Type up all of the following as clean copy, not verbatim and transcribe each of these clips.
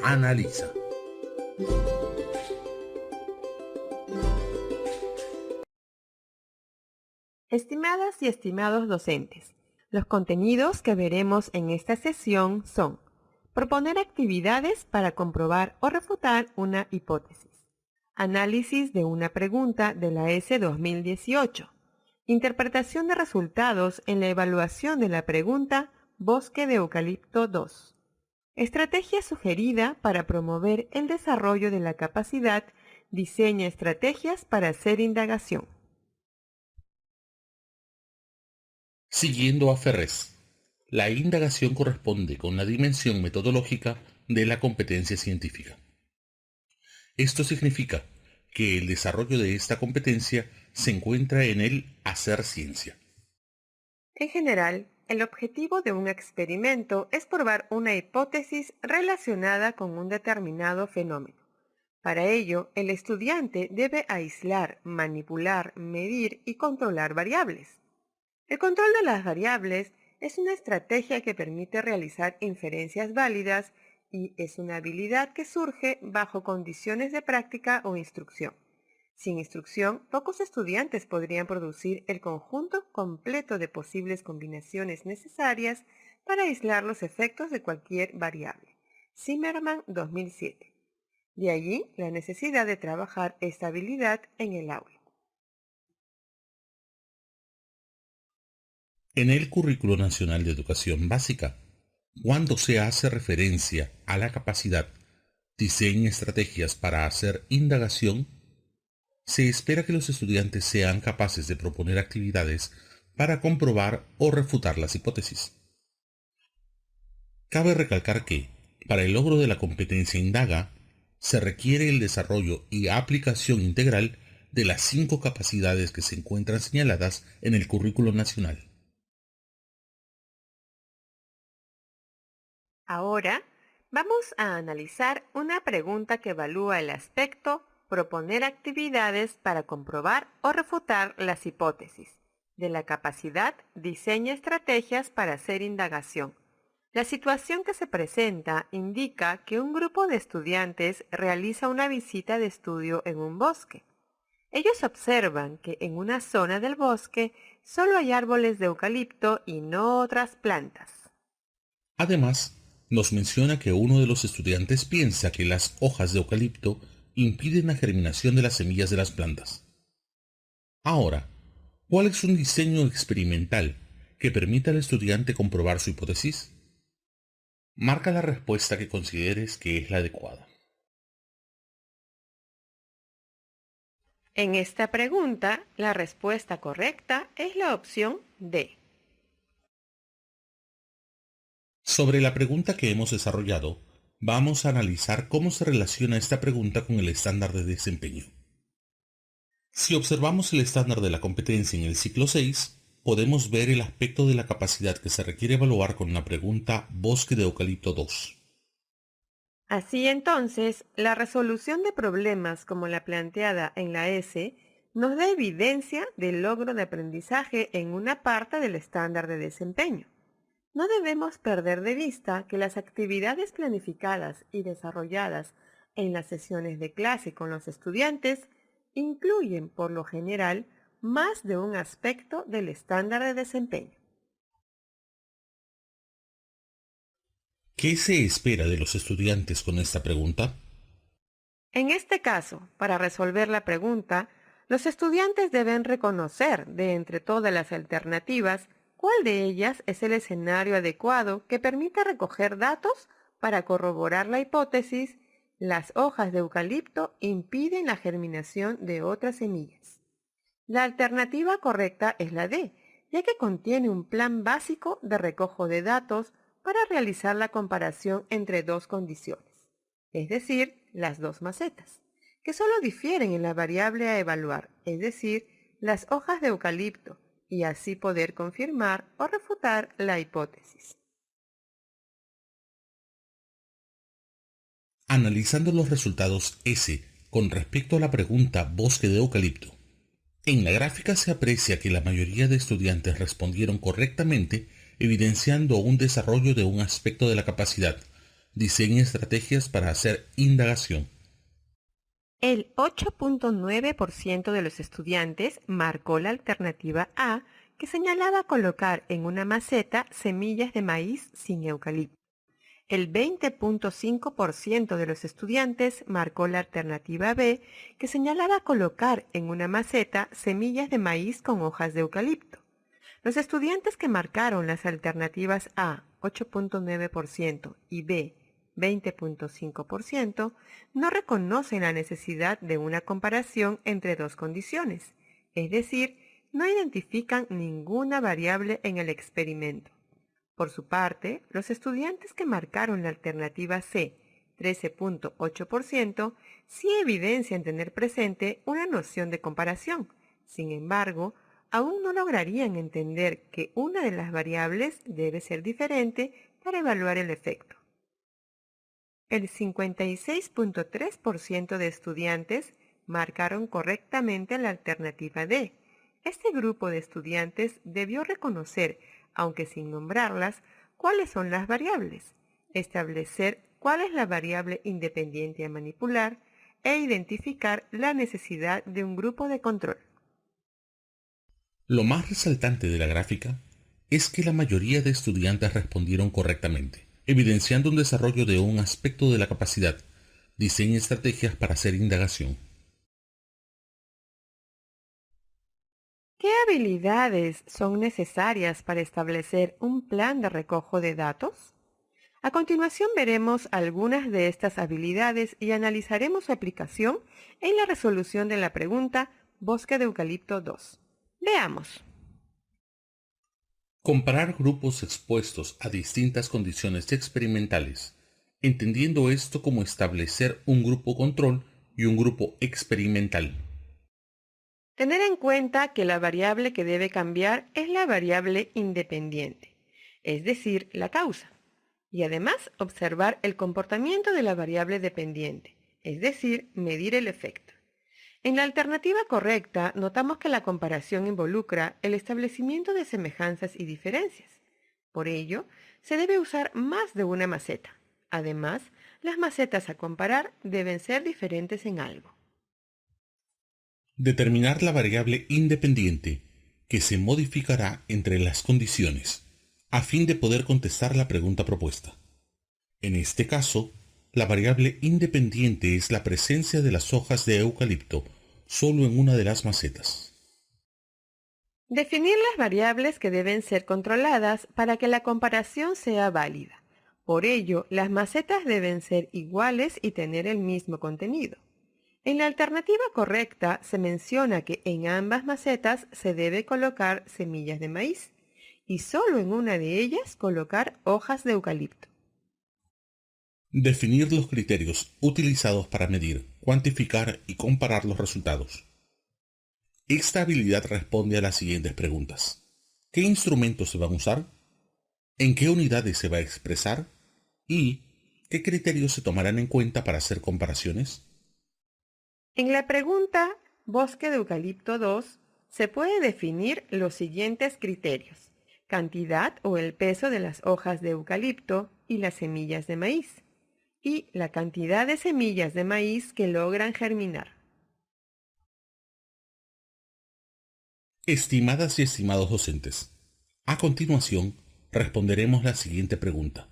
Analiza. Estimadas y estimados docentes, los contenidos que veremos en esta sesión son: proponer actividades para comprobar o refutar una hipótesis, análisis de una pregunta de la S 2018, interpretación de resultados en la evaluación de la pregunta Bosque de Eucalipto 2, estrategia sugerida para promover el desarrollo de la capacidad, diseña estrategias para hacer indagación. Siguiendo a Ferrés, la indagación corresponde con la dimensión metodológica de la competencia científica. Esto significa que el desarrollo de esta competencia se encuentra en el hacer ciencia. En general, el objetivo de un experimento es probar una hipótesis relacionada con un determinado fenómeno. Para ello, el estudiante debe aislar, manipular, medir y controlar variables. El control de las variables es una estrategia que permite realizar inferencias válidas y es una habilidad que surge bajo condiciones de práctica o instrucción. Sin instrucción, pocos estudiantes podrían producir el conjunto completo de posibles combinaciones necesarias para aislar los efectos de cualquier variable. Zimmerman, 2007. De allí la necesidad de trabajar esta habilidad en el aula. En el Currículo Nacional de Educación Básica, cuando se hace referencia a la capacidad, diseña estrategias para hacer indagación, se espera que los estudiantes sean capaces de proponer actividades para comprobar o refutar las hipótesis. Cabe recalcar que, para el logro de la competencia indaga, se requiere el desarrollo y aplicación integral de las 5 capacidades que se encuentran señaladas en el Currículo Nacional. Ahora vamos a analizar una pregunta que evalúa el aspecto proponer actividades para comprobar o refutar las hipótesis. De la capacidad, diseña estrategias para hacer indagación. La situación que se presenta indica que un grupo de estudiantes realiza una visita de estudio en un bosque. Ellos observan que en una zona del bosque solo hay árboles de eucalipto y no otras plantas. Además, nos menciona que uno de los estudiantes piensa que las hojas de eucalipto impiden la germinación de las semillas de las plantas. Ahora, ¿cuál es un diseño experimental que permita al estudiante comprobar su hipótesis? Marca la respuesta que consideres que es la adecuada. En esta pregunta, la respuesta correcta es la opción D. Sobre la pregunta que hemos desarrollado, vamos a analizar cómo se relaciona esta pregunta con el estándar de desempeño. Si observamos el estándar de la competencia en el ciclo 6, podemos ver el aspecto de la capacidad que se requiere evaluar con la pregunta Bosque de Eucalipto 2. Así entonces, la resolución de problemas como la planteada en la S nos da evidencia del logro de aprendizaje en una parte del estándar de desempeño. No debemos perder de vista que las actividades planificadas y desarrolladas en las sesiones de clase con los estudiantes incluyen, por lo general, más de un aspecto del estándar de desempeño. ¿Qué se espera de los estudiantes con esta pregunta? En este caso, para resolver la pregunta, los estudiantes deben reconocer de entre todas las alternativas cuál de ellas es el escenario adecuado que permita recoger datos para corroborar la hipótesis: las hojas de eucalipto impiden la germinación de otras semillas. La alternativa correcta es la D, ya que contiene un plan básico de recojo de datos para realizar la comparación entre dos condiciones, es decir, las dos macetas, que solo difieren en la variable a evaluar, es decir, las hojas de eucalipto, y así poder confirmar o refutar la hipótesis. Analizando los resultados S con respecto a la pregunta Bosque de Eucalipto, en la gráfica se aprecia que la mayoría de estudiantes respondieron correctamente, evidenciando un desarrollo de un aspecto de la capacidad, Diseñe estrategias para hacer indagación. El 8.9% de los estudiantes marcó la alternativa A, que señalaba colocar en una maceta semillas de maíz sin eucalipto. El 20.5% de los estudiantes marcó la alternativa B, que señalaba colocar en una maceta semillas de maíz con hojas de eucalipto. Los estudiantes que marcaron las alternativas A, 8.9%, y B, 20.5%, no reconocen la necesidad de una comparación entre dos condiciones, es decir, no identifican ninguna variable en el experimento. Por su parte, los estudiantes que marcaron la alternativa C, 13.8%, sí evidencian tener presente una noción de comparación. Sin embargo, aún no lograrían entender que una de las variables debe ser diferente para evaluar el efecto. El 56.3% de estudiantes marcaron correctamente la alternativa D. Este grupo de estudiantes debió reconocer, aunque sin nombrarlas, cuáles son las variables, establecer cuál es la variable independiente a manipular e identificar la necesidad de un grupo de control. Lo más resaltante de la gráfica es que la mayoría de estudiantes respondieron correctamente, evidenciando un desarrollo de un aspecto de la capacidad. Diseñe estrategias para hacer indagación. ¿Qué habilidades son necesarias para establecer un plan de recojo de datos? A continuación veremos algunas de estas habilidades y analizaremos su aplicación en la resolución de la pregunta Bosque de Eucalipto 2. Veamos. Comparar grupos expuestos a distintas condiciones experimentales, entendiendo esto como establecer un grupo control y un grupo experimental. Tener en cuenta que la variable que debe cambiar es la variable independiente, es decir, la causa. Y además observar el comportamiento de la variable dependiente, es decir, medir el efecto. En la alternativa correcta, notamos que la comparación involucra el establecimiento de semejanzas y diferencias. Por ello, se debe usar más de una maceta. Además, las macetas a comparar deben ser diferentes en algo. Determinar la variable independiente que se modificará entre las condiciones, a fin de poder contestar la pregunta propuesta. En este caso, la variable independiente es la presencia de las hojas de eucalipto solo en una de las macetas. Definir las variables que deben ser controladas para que la comparación sea válida. Por ello, las macetas deben ser iguales y tener el mismo contenido. En la alternativa correcta se menciona que en ambas macetas se debe colocar semillas de maíz y solo en una de ellas colocar hojas de eucalipto. Definir los criterios utilizados para medir, cuantificar y comparar los resultados. Esta habilidad responde a las siguientes preguntas. ¿Qué instrumentos se van a usar? ¿En qué unidades se va a expresar? ¿Y qué criterios se tomarán en cuenta para hacer comparaciones? En la pregunta Bosque de Eucalipto 2 se puede definir los siguientes criterios: cantidad o el peso de las hojas de eucalipto y las semillas de maíz, y la cantidad de semillas de maíz que logran germinar. Estimadas y estimados docentes, a continuación responderemos la siguiente pregunta.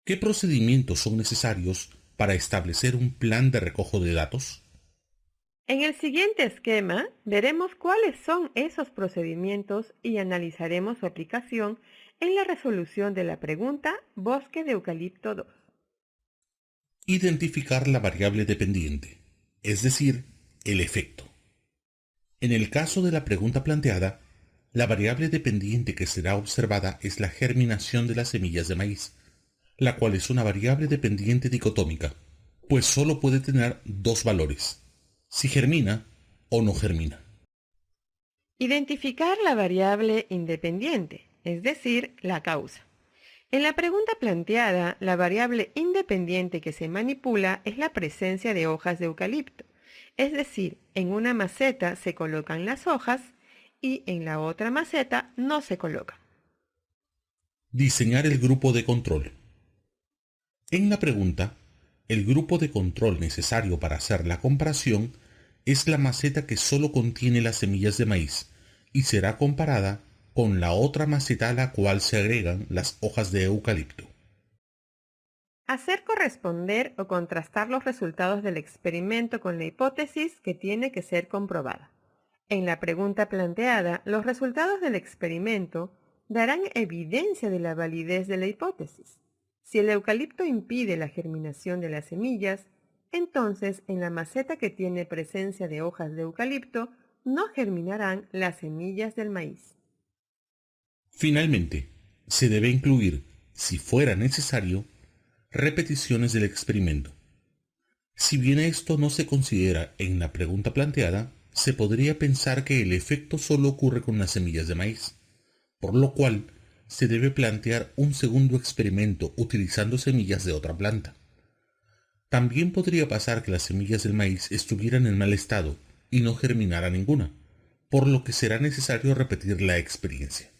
¿Qué procedimientos son necesarios para establecer un plan de recojo de datos? En el siguiente esquema veremos cuáles son esos procedimientos y analizaremos su aplicación en la resolución de la pregunta Bosque de Eucalipto 2. Identificar la variable dependiente, es decir, el efecto. En el caso de la pregunta planteada, la variable dependiente que será observada es la germinación de las semillas de maíz, la cual es una variable dependiente dicotómica, pues solo puede tener dos valores, si germina o no germina. Identificar la variable independiente, es decir, la causa. En la pregunta planteada, la variable independiente que se manipula es la presencia de hojas de eucalipto, es decir, en una maceta se colocan las hojas y en la otra maceta no se colocan. Diseñar el grupo de control. En la pregunta, el grupo de control necesario para hacer la comparación es la maceta que solo contiene las semillas de maíz y será comparada con la otra maceta a la cual se agregan las hojas de eucalipto. Hacer corresponder o contrastar los resultados del experimento con la hipótesis que tiene que ser comprobada. En la pregunta planteada, los resultados del experimento darán evidencia de la validez de la hipótesis. Si el eucalipto impide la germinación de las semillas, entonces en la maceta que tiene presencia de hojas de eucalipto no germinarán las semillas del maíz. Finalmente, se debe incluir, si fuera necesario, repeticiones del experimento. Si bien esto no se considera en la pregunta planteada, se podría pensar que el efecto solo ocurre con las semillas de maíz, por lo cual se debe plantear un segundo experimento utilizando semillas de otra planta. También podría pasar que las semillas del maíz estuvieran en mal estado y no germinara ninguna, por lo que será necesario repetir la experiencia.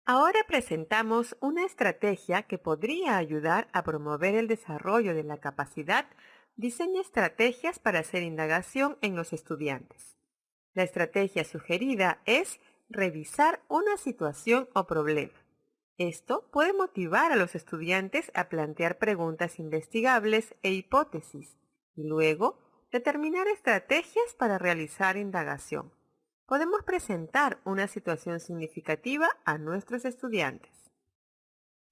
Ahora presentamos una estrategia que podría ayudar a promover el desarrollo de la capacidad. Diseña estrategias para hacer indagación en los estudiantes. La estrategia sugerida es revisar una situación o problema. Esto puede motivar a los estudiantes a plantear preguntas investigables e hipótesis y luego determinar estrategias para realizar indagación. Podemos presentar una situación significativa a nuestros estudiantes.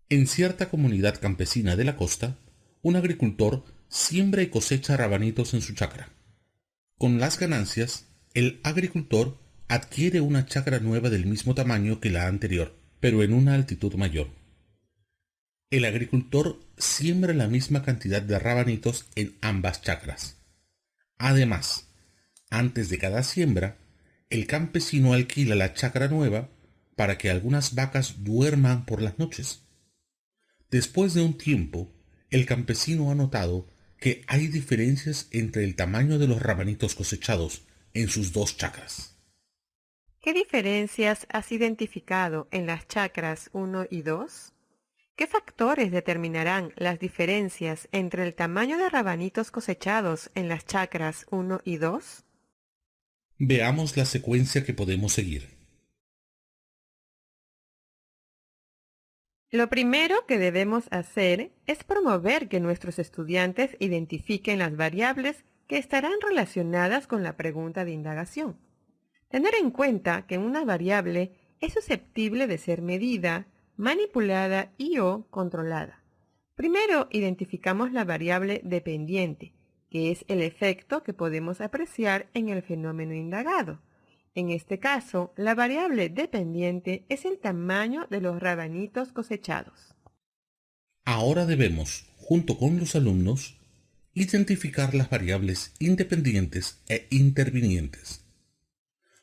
En cierta comunidad campesina de la costa, un agricultor siembra y cosecha rabanitos en su chacra. Con las ganancias, el agricultor adquiere una chacra nueva del mismo tamaño que la anterior, pero en una altitud mayor. El agricultor siembra la misma cantidad de rabanitos en ambas chacras. Además, antes de cada siembra, el campesino alquila la chacra nueva para que algunas vacas duerman por las noches. Después de un tiempo, el campesino ha notado que hay diferencias entre el tamaño de los rabanitos cosechados en sus dos chacras. ¿Qué diferencias has identificado en las chacras 1 y 2? ¿Qué factores determinarán las diferencias entre el tamaño de rabanitos cosechados en las chacras 1 y 2? Veamos la secuencia que podemos seguir. Lo primero que debemos hacer es promover que nuestros estudiantes identifiquen las variables que estarán relacionadas con la pregunta de indagación. Tener en cuenta que una variable es susceptible de ser medida, manipulada y/o controlada. Primero identificamos la variable dependiente, que es el efecto que podemos apreciar en el fenómeno indagado. En este caso, la variable dependiente es el tamaño de los rabanitos cosechados. Ahora debemos, junto con los alumnos, identificar las variables independientes e intervinientes.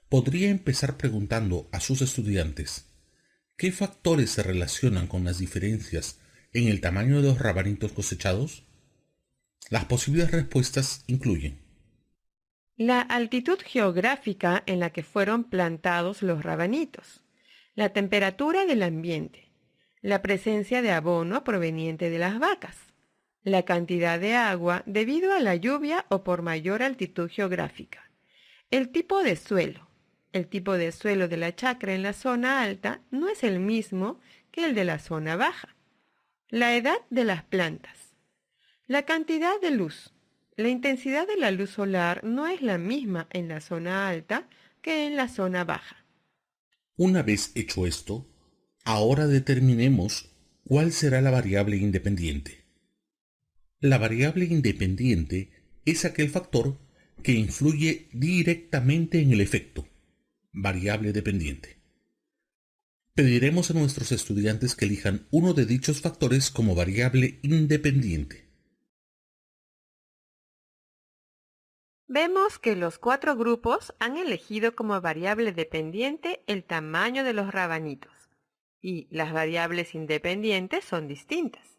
Podría empezar preguntando a sus estudiantes ¿qué factores se relacionan con las diferencias en el tamaño de los rabanitos cosechados? Las posibles respuestas incluyen La altitud geográfica en la que fueron plantados los rabanitos, la temperatura del ambiente, la presencia de abono proveniente de las vacas, la cantidad de agua debido a la lluvia o por mayor altitud geográfica, el tipo de suelo. El tipo de suelo de la chacra en la zona alta no es el mismo que el de la zona baja. La edad de las plantas. La cantidad de luz. La intensidad de la luz solar no es la misma en la zona alta que en la zona baja. una vez hecho esto, ahora determinemos cuál será la variable independiente. La variable independiente es aquel factor que influye directamente en el efecto, variable dependiente. Pediremos a nuestros estudiantes que elijan uno de dichos factores como variable independiente. Vemos que los 4 grupos han elegido como variable dependiente el tamaño de los rabanitos y las variables independientes son distintas.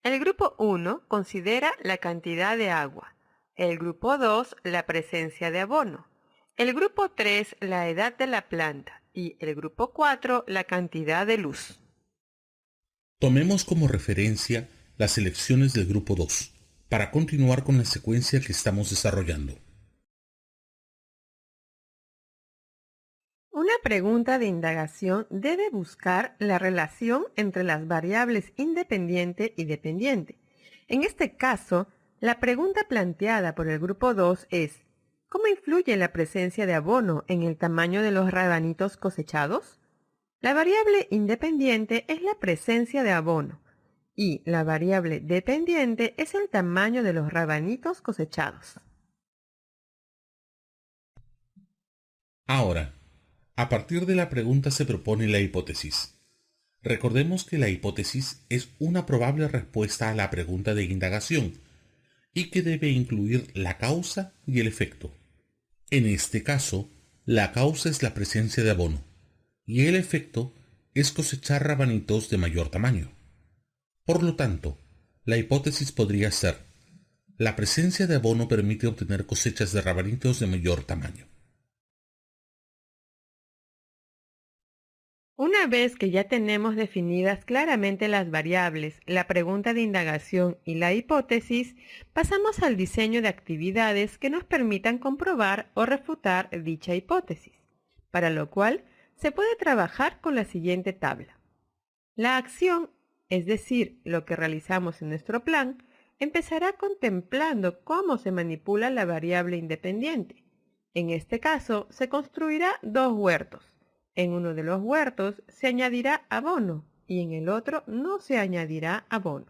El grupo 1 considera la cantidad de agua, el grupo 2 la presencia de abono, el grupo 3 la edad de la planta y el grupo 4 la cantidad de luz. Tomemos como referencia las elecciones del grupo 2 para continuar con la secuencia que estamos desarrollando. Una pregunta de indagación debe buscar la relación entre las variables independiente y dependiente. En este caso, la pregunta planteada por el grupo 2 es: ¿cómo influye la presencia de abono en el tamaño de los rabanitos cosechados? La variable independiente es la presencia de abono y la variable dependiente es el tamaño de los rabanitos cosechados. Ahora, a partir de la pregunta se propone la hipótesis. Recordemos que la hipótesis es una probable respuesta a la pregunta de indagación y que debe incluir la causa y el efecto. En este caso, la causa es la presencia de abono y el efecto es cosechar rabanitos de mayor tamaño. Por lo tanto, la hipótesis podría ser: la presencia de abono permite obtener cosechas de rabanitos de mayor tamaño. Una vez que ya tenemos definidas claramente las variables, la pregunta de indagación y la hipótesis, pasamos al diseño de actividades que nos permitan comprobar o refutar dicha hipótesis, para lo cual se puede trabajar con la siguiente tabla. La acción, es decir, lo que realizamos en nuestro plan, empezará contemplando cómo se manipula la variable independiente. En este caso, se construirá dos huertos. En uno de los huertos se añadirá abono y en el otro no se añadirá abono.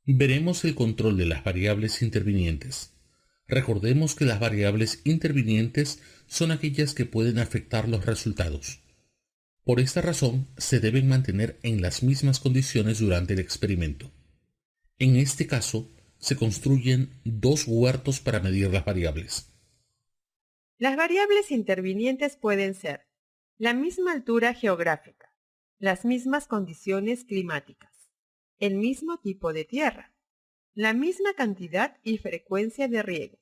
Veremos el control de las variables intervinientes. Recordemos que las variables intervinientes son aquellas que pueden afectar los resultados. Por esta razón, se deben mantener en las mismas condiciones durante el experimento. En este caso, se construyen dos huertos para medir las variables. Las variables intervinientes pueden ser la misma altura geográfica, las mismas condiciones climáticas, el mismo tipo de tierra, la misma cantidad y frecuencia de riego.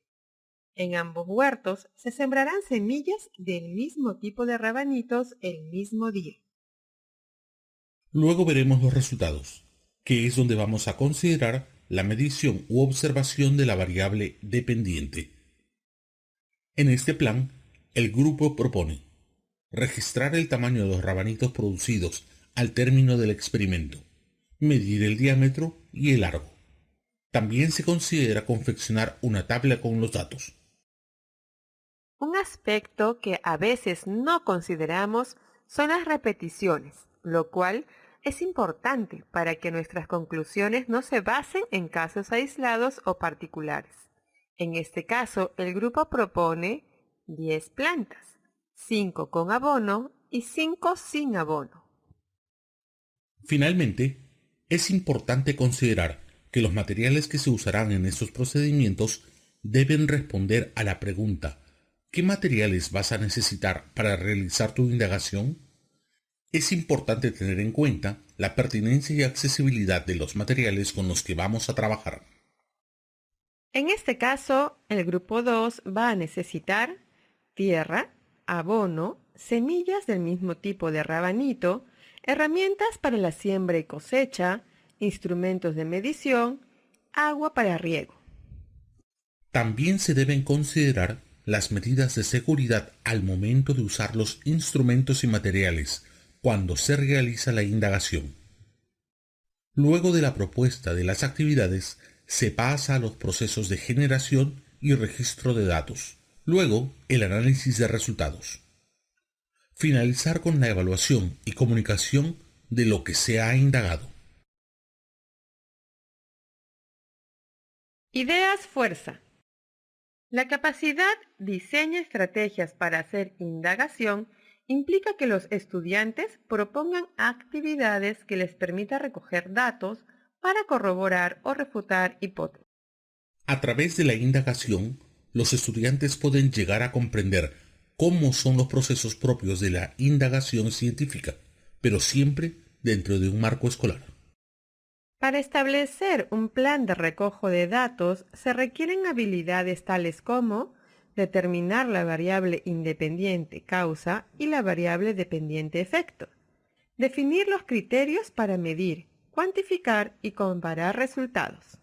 En ambos huertos se sembrarán semillas del mismo tipo de rabanitos el mismo día. Luego veremos los resultados, que es donde vamos a considerar la medición u observación de la variable dependiente. En este plan, el grupo propone registrar el tamaño de los rabanitos producidos al término del experimento, medir el diámetro y el largo. También se considera confeccionar una tabla con los datos. Un aspecto que a veces no consideramos son las repeticiones, lo cual es importante para que nuestras conclusiones no se basen en casos aislados o particulares. En este caso, el grupo propone 10 plantas, 5 con abono y 5 sin abono. Finalmente, es importante considerar que los materiales que se usarán en estos procedimientos deben responder a la pregunta: ¿qué materiales vas a necesitar para realizar tu indagación? Es importante tener en cuenta la pertinencia y accesibilidad de los materiales con los que vamos a trabajar. En este caso, el grupo 2 va a necesitar tierra, abono, semillas del mismo tipo de rabanito, herramientas para la siembra y cosecha, instrumentos de medición, agua para riego. También se deben considerar las medidas de seguridad al momento de usar los instrumentos y materiales cuando se realiza la indagación. Luego de la propuesta de las actividades, se pasa a los procesos de generación y registro de datos. Luego, el análisis de resultados. Finalizar con la evaluación y comunicación de lo que se ha indagado. Ideas fuerza. La capacidad diseña estrategias para hacer indagación implica que los estudiantes propongan actividades que les permita recoger datos para corroborar o refutar hipótesis. A través de la indagación, los estudiantes pueden llegar a comprender cómo son los procesos propios de la indagación científica, pero siempre dentro de un marco escolar. Para establecer un plan de recojo de datos se requieren habilidades tales como determinar la variable independiente causa y la variable dependiente efecto, Definir los criterios para medir, cuantificar y comparar resultados.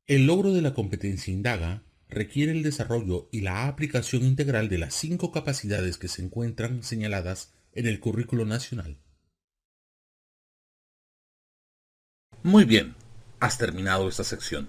El logro de la competencia indaga requiere el desarrollo y la aplicación integral de las 5 capacidades que se encuentran señaladas en el currículo nacional. Muy bien, has terminado esta sección.